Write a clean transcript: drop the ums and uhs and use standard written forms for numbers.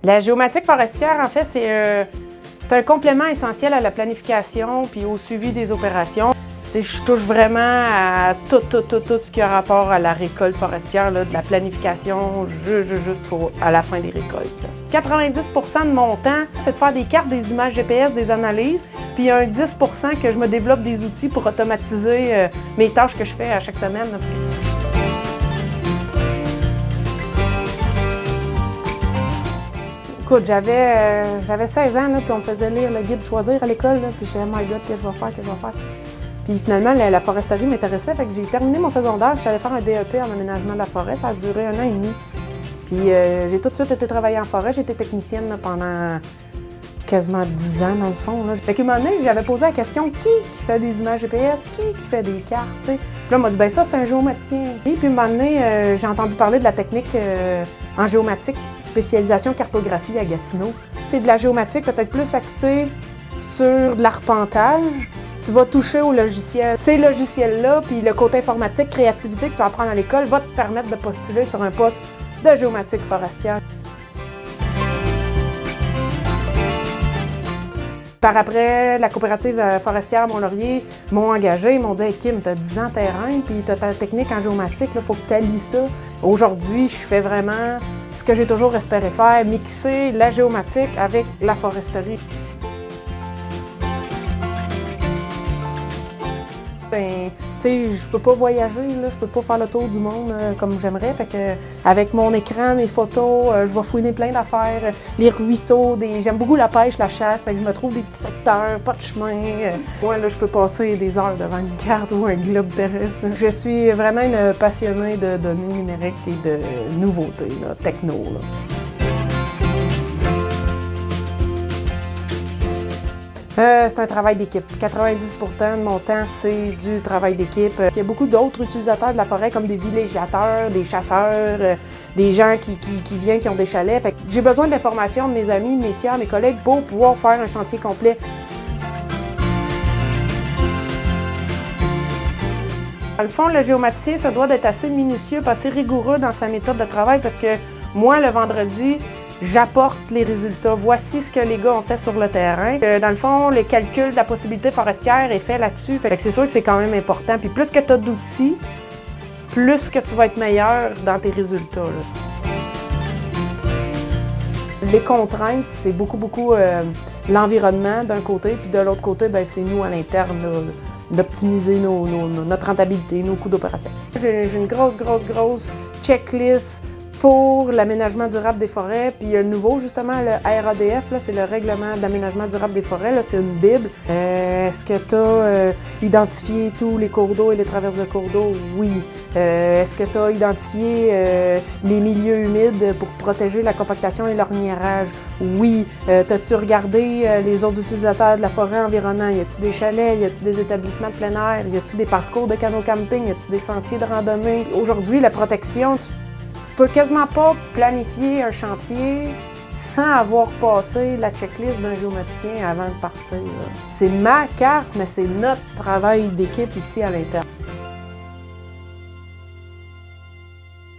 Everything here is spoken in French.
La géomatique forestière, en fait, c'est un complément essentiel à la planification puis au suivi des opérations. T'sais, je touche vraiment à tout ce qui a rapport à la récolte forestière, là, de la planification à la fin des récoltes. 90% de mon temps, c'est de faire des cartes, des images GPS, des analyses, puis il y a un 10% que je me développe des outils pour automatiser mes tâches que je fais à chaque semaine. Écoute, j'avais 16 ans, là, puis on me faisait lire le guide Choisir à l'école, puis je disais « Oh my God, qu'est-ce que je vais faire? » Puis finalement, la foresterie m'intéressait, fait que j'ai terminé mon secondaire, puis je suis allée faire un DEP en aménagement de la forêt. Ça a duré 1 an et demi. Puis j'ai tout de suite été travailler en forêt. J'ai été technicienne là, pendant quasiment 10 ans, dans le fond. Là. Fait qu'à un moment donné, j'avais posé la question qui fait des images GPS, qui fait des cartes, tu sais. Puis là, on m'a dit, ben ça, c'est un géomaticien. Et puis à un moment donné, j'ai entendu parler de la technique en géomatique, spécialisation cartographie à Gatineau. C'est de la géomatique peut-être plus axée sur de l'arpentage. Tu vas toucher au logiciel. Ces logiciels-là, puis le côté informatique, créativité que tu vas apprendre à l'école va te permettre de postuler sur un poste de géomatique forestière. Par après, la coopérative forestière Mont-Laurier m'ont engagé, ils m'ont dit hey, « Kim, tu as 10 ans de terrain, puis tu as ta technique en géomatique, il faut que tu allies ça. » Aujourd'hui, je fais vraiment ce que j'ai toujours espéré faire, mixer la géomatique avec la foresterie. Ben, tu sais, je peux pas voyager, là, je peux pas faire le tour du monde comme j'aimerais. Fait que avec mon écran, mes photos, je vais fouiner plein d'affaires, les ruisseaux, j'aime beaucoup la pêche, la chasse, fait que je me trouve des petits secteurs, pas de chemin. Moi, là, je peux passer des heures devant une carte ou un globe terrestre. Je suis vraiment une passionnée de données numériques et de nouveautés, là, techno. Là. C'est un travail d'équipe. 90% de mon temps, c'est du travail d'équipe. Il y a beaucoup d'autres utilisateurs de la forêt, comme des villégiateurs, des chasseurs, des gens qui viennent, qui ont des chalets. Fait que j'ai besoin d'informations de mes amis, de mes tiers, mes collègues pour pouvoir faire un chantier complet. Dans le fond, le géomaticien se doit d'être assez minutieux, assez rigoureux dans sa méthode de travail parce que moi, le vendredi, j'apporte les résultats. Voici ce que les gars ont fait sur le terrain. Dans le fond, le calcul de la possibilité forestière est fait là-dessus. Fait que c'est sûr que c'est quand même important. Puis plus que tu as d'outils, plus que tu vas être meilleur dans tes résultats. Là. Les contraintes, c'est beaucoup l'environnement d'un côté, puis de l'autre côté, ben, c'est nous à l'interne d'optimiser notre rentabilité, nos coûts d'opération. J'ai une grosse checklist pour l'aménagement durable des forêts. Puis il y a le nouveau, justement, le RADF, c'est le règlement d'aménagement durable des forêts. C'est une bible. Est-ce que tu as identifié tous les cours d'eau et les traverses de cours d'eau? Oui. Est-ce que tu as identifié les milieux humides pour protéger la compactation et l'orniérage? Oui. T'as-tu regardé les autres utilisateurs de la forêt environnante? Y a-tu des chalets? Y a-tu des établissements de plein air? Y a-tu des parcours de canot-camping? Y a-tu des sentiers de randonnée? Aujourd'hui, la protection, tu peux quasiment pas planifier un chantier sans avoir passé la checklist d'un géomaticien avant de partir. C'est ma carte, mais c'est notre travail d'équipe ici à l'interne.